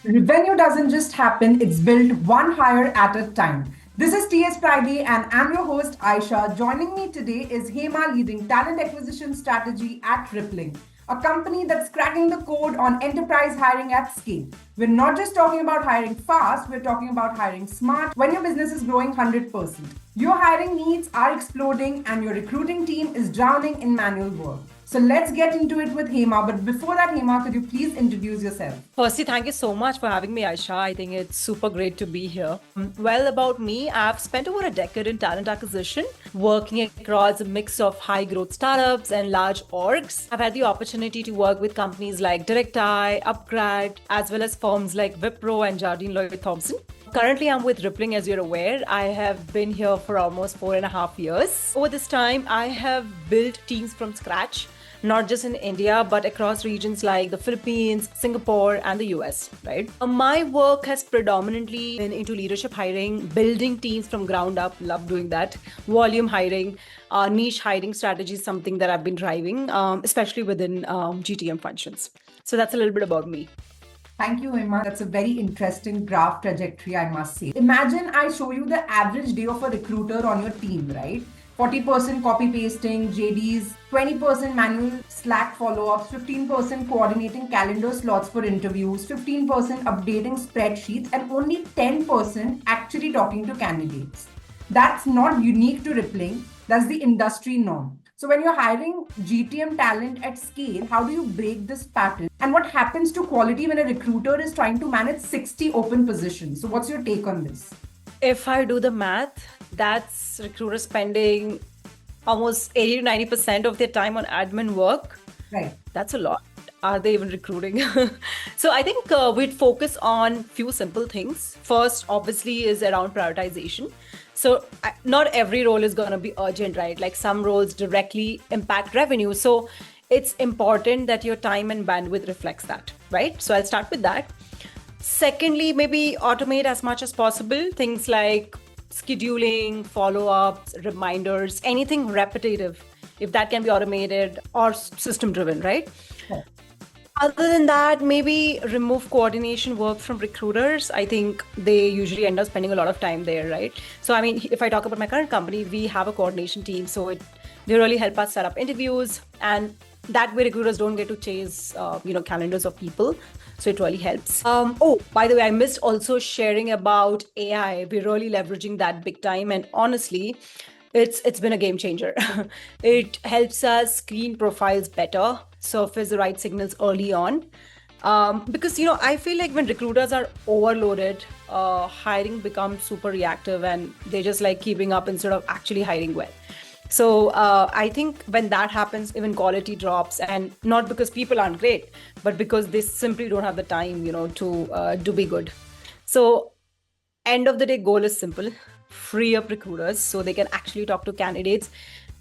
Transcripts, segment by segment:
Revenue doesn't just happen, it's built one hire at a time. This is TS Friday, and I'm your host Aisha. Joining me today is Hema, leading talent acquisition strategy at Rippling, a company that's cracking the code on enterprise hiring at scale. We're not just talking about hiring fast, we're talking about hiring smart when your business is growing 100%. Your hiring needs are exploding, and your recruiting team is drowning in manual work. So let's get into it with Hema. But before that, Hema, could you please introduce yourself? Firstly, thank you so much for having me, Aisha. I think it's super great to be here. Well, about me, I've spent over a decade in talent acquisition, working across a mix of high growth startups and large orgs. I've had the opportunity to work with companies like DirectEye, Upgrad, as well as firms like Wipro and Jardine Lloyd Thompson. Currently, I'm with Rippling, as you're aware. I have been here for almost 4.5 years. Over this time, I have built teams from scratch, not just in India, but across regions like the Philippines, Singapore, and the US, right? My work has predominantly been into leadership hiring, building teams from ground up, love doing that, volume hiring, niche hiring strategy is something that I've been driving, especially within GTM functions. So that's a little bit about me. Thank you, Hema. That's a very interesting graph trajectory, I must say. Imagine I show you the average day of a recruiter on your team, right? 40% copy pasting, JDs, 20% manual Slack follow ups, 15% coordinating calendar slots for interviews, 15% updating spreadsheets, and only 10% actually talking to candidates. That's not unique to Rippling, that's the industry norm. So, when you're hiring GTM talent at scale, how do you break this pattern? And what happens to quality when a recruiter is trying to manage 60 open positions? So, what's your take on this? If I do the math, that's recruiters spending almost 80 to 90% of their time on admin work. Right. That's a lot. Are they even recruiting? So I think we'd focus on few simple things. First, obviously, is around prioritization. So not every role is going to be urgent, right? Like some roles directly impact revenue. So it's important that your time and bandwidth reflects that, right? So I'll start with that. Secondly, maybe automate as much as possible. Things like scheduling, follow-ups, reminders, anything repetitive, if that can be automated or system-driven, right? Yeah. Other than that, maybe remove coordination work from recruiters. I think they usually end up spending a lot of time there, right? So, I mean, if I talk about my current company, we have a coordination team. So they really help us set up interviews, and that way recruiters don't get to chase, calendars of people. So it really helps. Oh, by the way, I missed also sharing about AI. We're really leveraging that big time. And honestly, it's been a game changer. It helps us screen profiles better, surface the right signals early on. Because I feel like when recruiters are overloaded, hiring becomes super reactive, and they're just like keeping up instead of actually hiring well. So I think when that happens, even quality drops, and not because people aren't great, but because they simply don't have the time, to be good. So end of the day, goal is simple: free up recruiters so they can actually talk to candidates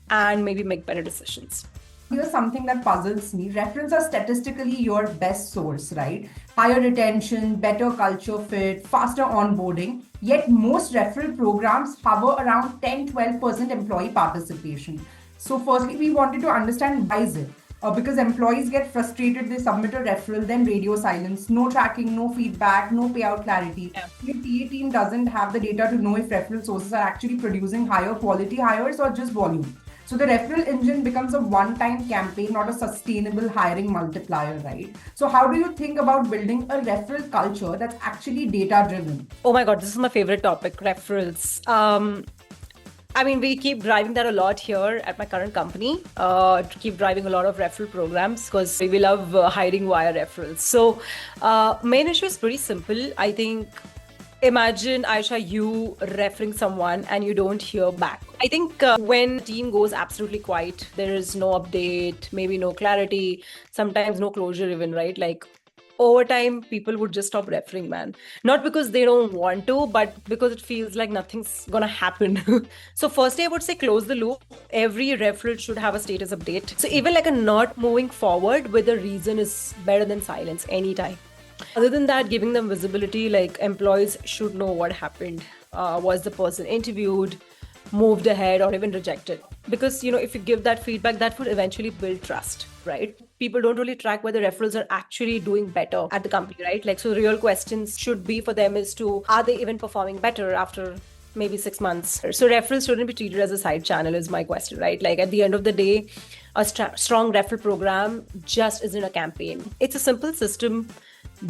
and maybe make better decisions. Here's something that puzzles me. Referrals are statistically your best source, right? Higher retention, better culture fit, faster onboarding. Yet most referral programs hover around 10-12% employee participation. So, firstly, we wanted to understand why is it? Because employees get frustrated, they submit a referral, then radio silence, no tracking, no feedback, no payout clarity. Yeah. Your TA team doesn't have the data to know if referral sources are actually producing higher quality hires or just volume. So the referral engine becomes a one-time campaign, not a sustainable hiring multiplier, right? So how do you think about building a referral culture that's actually data-driven? Oh my God, this is my favorite topic, referrals. I mean, we keep driving that a lot here at my current company, to keep driving a lot of referral programs because we love hiring via referrals. So main issue is pretty simple. I think imagine, Aisha, you referring someone and you don't hear back. I think when team goes absolutely quiet, there is no update, maybe no clarity, sometimes no closure even, right? Like over time, people would just stop referring, man. Not because they don't want to, but because it feels like nothing's gonna happen. So firstly, I would say close the loop. Every referral should have a status update. So even like a not moving forward with a reason is better than silence anytime. Other than that, giving them visibility, like employees should know what happened. Was the person interviewed? moved ahead or even rejected. Because, if you give that feedback, that would eventually build trust, right? People don't really track whether referrals are actually doing better at the company, right? Like, so real questions should be for them is to, are they even performing better after maybe 6 months? So referrals shouldn't be treated as a side channel is my question, right? Like at the end of the day, a strong referral program just isn't a campaign. It's a simple system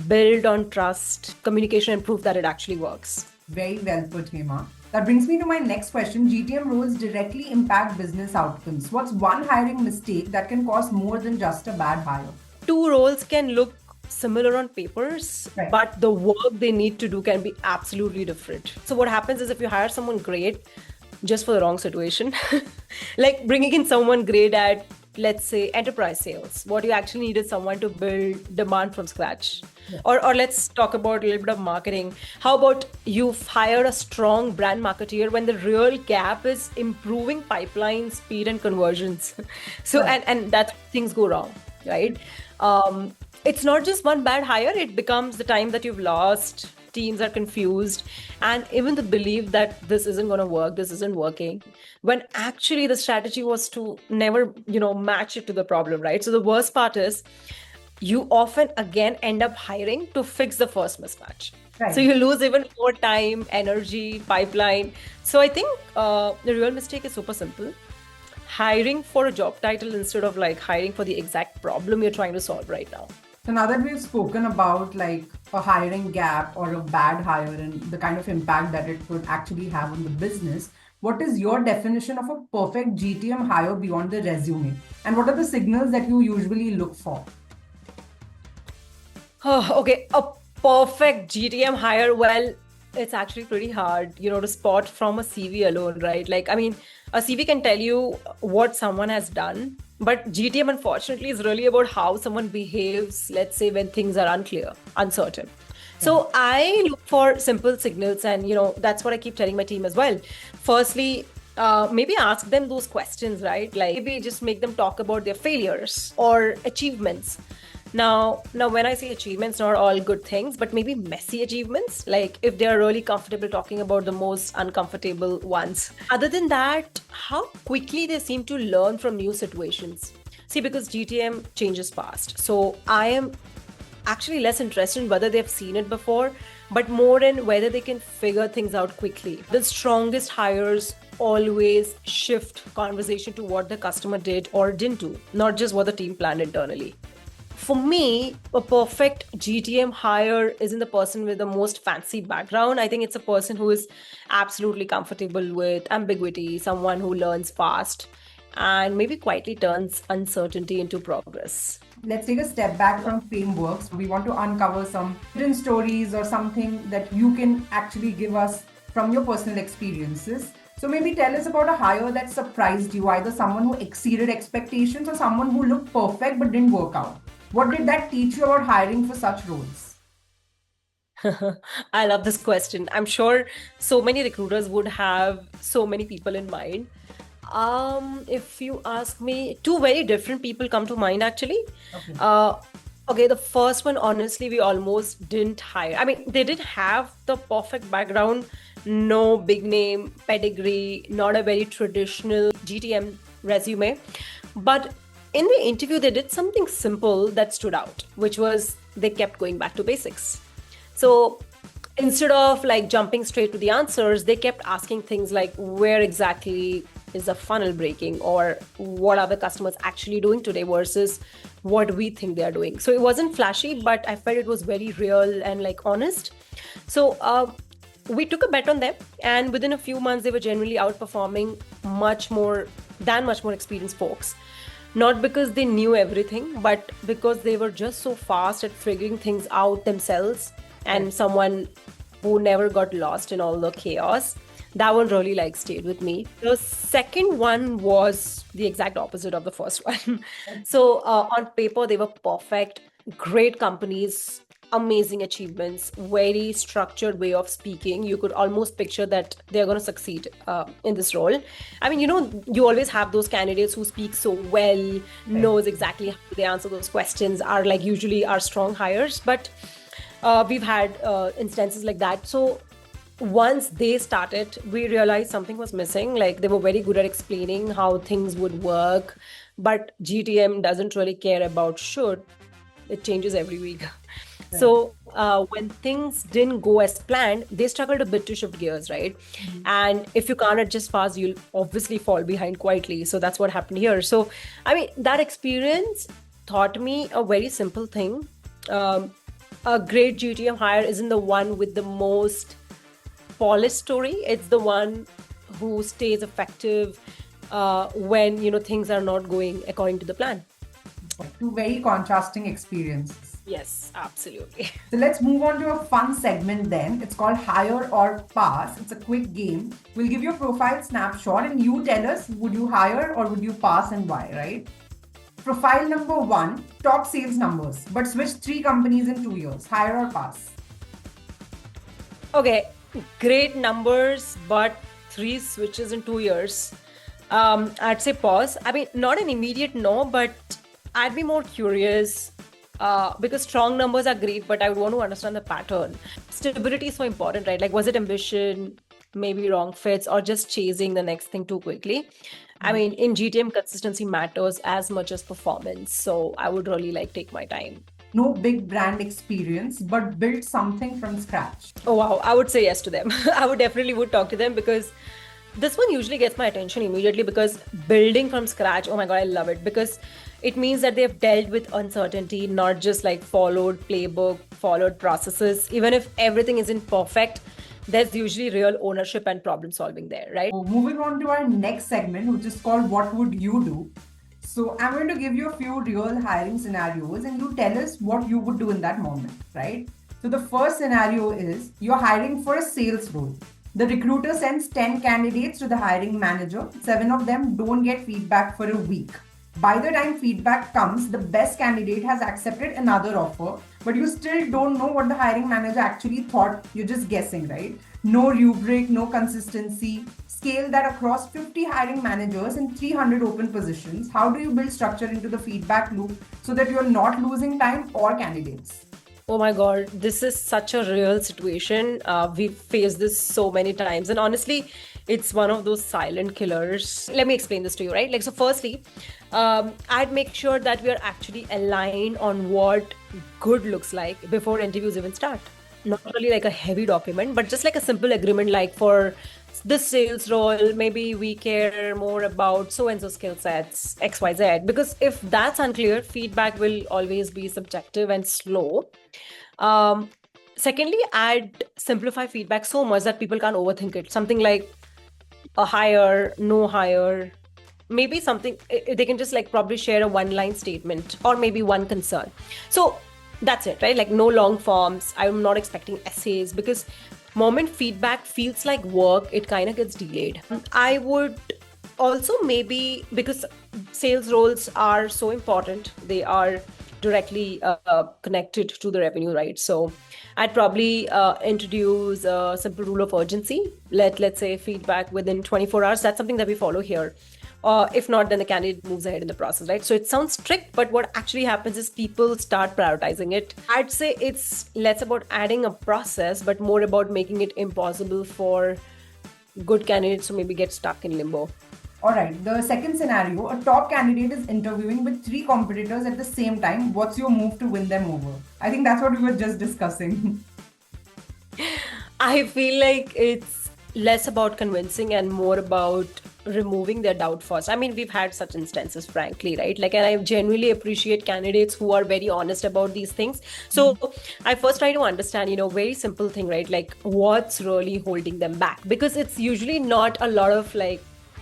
built on trust, communication, and proof that it actually works. Very well put, Hema. That brings me to my next question. GTM roles directly impact business outcomes. What's one hiring mistake that can cost more than just a bad hire? Two roles can look similar on papers, Right. but the work they need to do can be absolutely different. So what happens is if you hire someone great just for the wrong situation, like bringing in someone great at, let's say, enterprise sales, what you actually need is someone to build demand from scratch. Yeah. Or let's talk about a little bit of marketing. How about you hire a strong brand marketeer when the real gap is improving pipeline speed and conversions? So, Right. and that's things go wrong, right? It's not just one bad hire, it becomes the time that you've lost, teams are confused, and even the belief that this isn't going to work, this isn't working, when actually the strategy was to never, match it to the problem, right? So the worst part is you often again end up hiring to fix the first mismatch. Right. So you lose even more time, energy, pipeline. So I think the real mistake is super simple. Hiring for a job title instead of like hiring for the exact problem you're trying to solve right now. So now that we've spoken about like a hiring gap or a bad hire and the kind of impact that it could actually have on the business, what is your definition of a perfect GTM hire beyond the resume? And what are the signals that you usually look for? Oh, okay, a perfect GTM hire. Well, it's actually pretty hard, to spot from a CV alone, right? Like, I mean, a CV can tell you what someone has done, but GTM, unfortunately, is really about how someone behaves, let's say, when things are unclear, uncertain. So I look for simple signals, and that's what I keep telling my team as well. Firstly, maybe ask them those questions, right? Like maybe just make them talk about their failures or achievements. Now, when I say achievements, not all good things, but maybe messy achievements, like if they're really comfortable talking about the most uncomfortable ones. Other than that, how quickly they seem to learn from new situations. See, because GTM changes fast. So I am actually less interested in whether they've seen it before, but more in whether they can figure things out quickly. The strongest hires always shift conversation to what the customer did or didn't do, not just what the team planned internally. For me, a perfect GTM hire isn't the person with the most fancy background. I think it's a person who is absolutely comfortable with ambiguity, someone who learns fast, and maybe quietly turns uncertainty into progress. Let's take a step back from frameworks. We want to uncover some hidden stories or something that you can actually give us from your personal experiences. So maybe tell us about a hire that surprised you, either someone who exceeded expectations or someone who looked perfect but didn't work out. What did that teach you about hiring for such roles? I love this question. I'm sure so many recruiters would have so many people in mind. If you ask me, two very different people come to mind actually. Okay. Okay, the first one, honestly, we almost didn't hire. I mean, they did have the perfect background, no big name, pedigree, not a very traditional GTM resume. But in the interview, they did something simple that stood out, which was they kept going back to basics. So instead of like jumping straight to the answers, they kept asking things like where exactly is the funnel breaking, or what are the customers actually doing today versus what we think they are doing. So it wasn't flashy, but I felt it was very real and like honest. So we took a bet on them, and within a few months, they were generally outperforming much more experienced folks. Not because they knew everything, but because they were just so fast at figuring things out themselves, and someone who never got lost in all the chaos. That one really like stayed with me. The second one was the exact opposite of the first one. So on paper, they were perfect, great companies, amazing achievements, very structured way of speaking. You could almost picture that they're going to succeed in this role. I mean, you always have those candidates who speak so well, knows exactly how they answer those questions, are like usually are strong hires. But we've had instances like that. So once they started, we realized something was missing. Like they were very good at explaining how things would work, but GTM doesn't really care about should. It changes every week. So when things didn't go as planned, they struggled a bit to shift gears, right? And if you can't adjust fast, you'll obviously fall behind quietly. So that's what happened here. So, I mean, that experience taught me a very simple thing. A great GTM hire isn't the one with the most polished story. It's the one who stays effective when things are not going according to the plan. Two very contrasting experiences. Yes, absolutely. So let's move on to a fun segment then. It's called Hire or Pass. It's a quick game. We'll give you a profile snapshot and you tell us, would you hire or would you pass and why, right? Profile number 1, top sales numbers, but switch 3 companies in 2 years. Hire or pass? Okay, great numbers, but 3 switches in 2 years. I'd say pause. I mean, not an immediate no, but I'd be more curious because strong numbers are great, but I would want to understand the pattern. Stability is so important, right? Like, was it ambition, maybe wrong fits, or just chasing the next thing too quickly? I mean, in GTM, consistency matters as much as performance. So I would really take my time. No big brand experience, but build something from scratch. Oh, wow. I would say yes to them. I would definitely talk to them because this one usually gets my attention immediately because building from scratch, oh my God, I love it because it means that they've dealt with uncertainty, not just followed playbook, followed processes. Even if everything isn't perfect, there's usually real ownership and problem solving there, right? So moving on to our next segment, which is called What Would You Do? So I'm going to give you a few real hiring scenarios and you tell us what you would do in that moment, right? So the first scenario is you're hiring for a sales role. The recruiter sends 10 candidates to the hiring manager. 7 of them don't get feedback for a week. By the time feedback comes, the best candidate has accepted another offer, but you still don't know what the hiring manager actually thought. You're just guessing, right? No rubric, no consistency. Scale that across 50 hiring managers and 300 open positions. How do you build structure into the feedback loop so that you're not losing time or candidates? Oh my God, this is such a real situation. We've faced this so many times. And honestly, it's one of those silent killers. Let me explain this to you, right? So firstly, I'd make sure that we are actually aligned on what good looks like before interviews even start. Not really a heavy document, but just a simple agreement for this sales role, maybe we care more about so-and-so skill sets, XYZ. Because if that's unclear, feedback will always be subjective and slow. Secondly, I'd simplify feedback so much that people can't overthink it. Something like a hire, no hire, maybe something, they can just probably share a one-line statement or maybe one concern. So that's it, right? No long forms. I'm not expecting essays because moment feedback feels like work, it kind of gets delayed. I would also maybe, because sales roles are so important, they are directly connected to the revenue, right? So I'd probably introduce a simple rule of urgency. Let's say feedback within 24 hours. That's something that we follow here. If not, then the candidate moves ahead in the process, right? So it sounds strict, but what actually happens is people start prioritizing it. I'd say it's less about adding a process, but more about making it impossible for good candidates to maybe get stuck in limbo. All right, the second scenario, a top candidate is interviewing with 3 competitors at the same time. What's your move to win them over? I think that's what we were just discussing. I feel like it's less about convincing and more about removing their doubt first. I mean, we've had such instances, frankly, right? And I genuinely appreciate candidates who are very honest about these things. So I first try to understand, very simple thing, right? What's really holding them back? Because it's usually not a lot of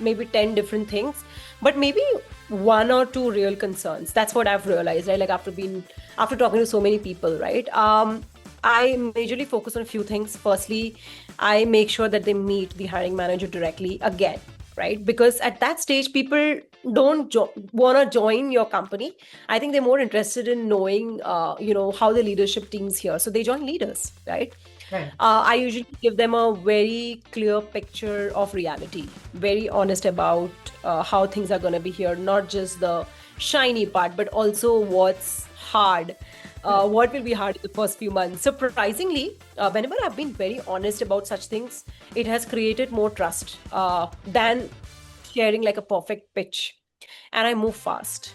maybe 10 different things, but maybe 1 or 2 real concerns. That's what I've realized, right? After talking to so many people, right? I majorly focus on a few things. Firstly, I make sure that they meet the hiring manager directly again, right? Because at that stage, people don't want to join your company. I think they're more interested in knowing, how the leadership team's here. So they join leaders, right? Right. I usually give them a very clear picture of reality, very honest about how things are going to be here, not just the shiny part, but also what's hard. What will be hard in the first few months? Surprisingly, whenever I've been very honest about such things, it has created more trust than sharing like a perfect pitch. And I move fast.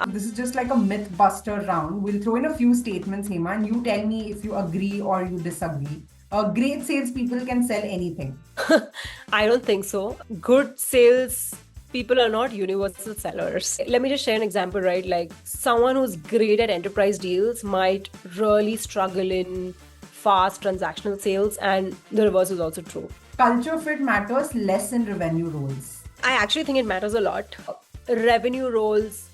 This is just like a myth buster round. We'll throw in a few statements, Hema, and you tell me if you agree or you disagree. Great salespeople can sell anything. I don't think so. Good sales people are not universal sellers. Let me just share an example, right? Like someone who's great at enterprise deals might really struggle in fast transactional sales, and the reverse is also true. Culture fit matters less in revenue roles. I actually think it matters a lot. Revenue roles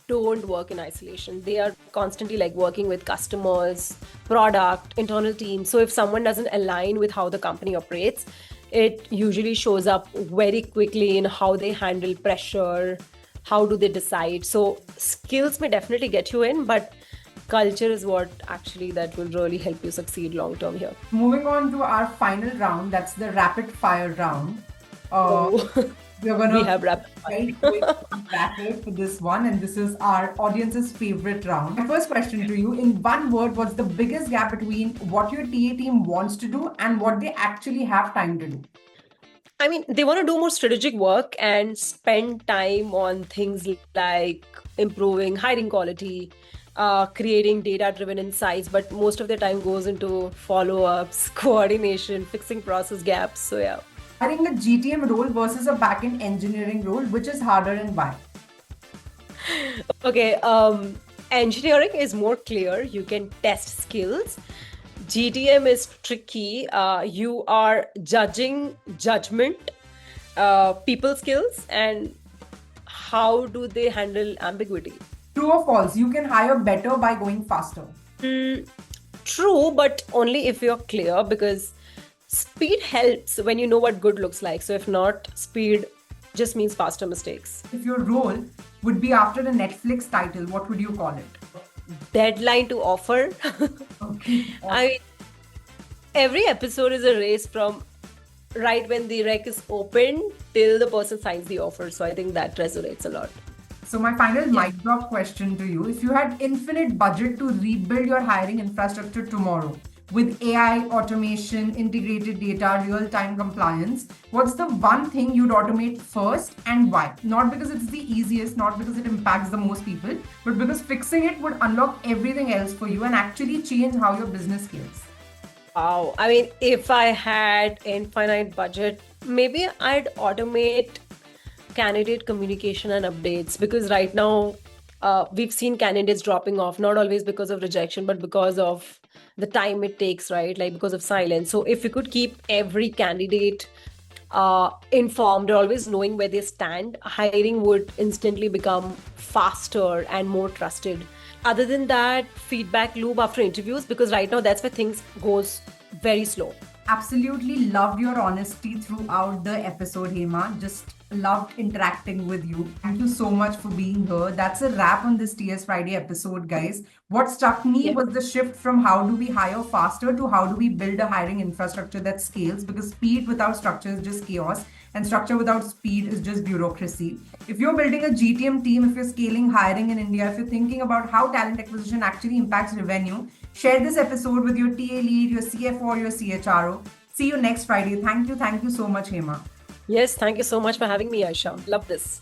don't work in isolation. They are constantly like working with customers, product, internal teams. So if someone doesn't align with how the company operates, it usually shows up very quickly in how they handle pressure, how do they decide. So skills may definitely get you in, but culture is what actually that will really help you succeed long term here. Moving on to our final round, that's the rapid fire round. We're gonna We have rapid fire. very quick bracket for this one, and this is our audience's favorite round. My first question to you: in one word, what's the biggest gap between what your TA team wants to do and what they actually have time to do? I mean, they want to do more strategic work and spend time on things like improving hiring quality, creating data-driven insights, but most of their time goes into follow-ups, coordination, fixing process gaps. So yeah. Hiring a GTM role versus a backend engineering role, which is harder and why? Okay, engineering is more clear. You can test skills. GTM is tricky. You are judging judgment, people skills, and how do they handle ambiguity? True or false? You can hire better by going faster. True, but only if you're clear, because speed helps when you know what good looks like. So if not, speed just means faster mistakes. If your role would be after a Netflix title, what would you call it? Deadline to offer. Okay. I mean, every episode is a race from right when the rec is open till the person signs the offer. So I think that resonates a lot. So my final mic drop question to you: if you had infinite budget to rebuild your hiring infrastructure tomorrow with AI, automation, integrated data, real-time compliance, what's the one thing you'd automate first and why? Not because it's the easiest, not because it impacts the most people, but because fixing it would unlock everything else for you and actually change how your business scales. Wow. I mean, if I had infinite budget, maybe I'd automate candidate communication and updates, because right now we've seen candidates dropping off, not always because of rejection, but because of the time it takes, right? Like because of silence. So if we could keep every candidate informed or always knowing where they stand, hiring would instantly become faster and more trusted. Other than that, feedback loop after interviews, because right now that's where things goes very slow. Absolutely loved your honesty throughout the episode, Hema. Just loved interacting with you. Thank you so much for being here. That's a wrap on this TS Friday episode, guys. What struck me was the shift from how do we hire faster to how do we build a hiring infrastructure that scales, because speed without structure is just chaos and structure without speed is just bureaucracy. If you're building a GTM team, if you're scaling hiring in India, if you're thinking about how talent acquisition actually impacts revenue, share this episode with your TA lead, your CFO, or your CHRO. See you next Friday. Thank you so much, Hema. Yes, thank you so much for having me, Aisha. Love this.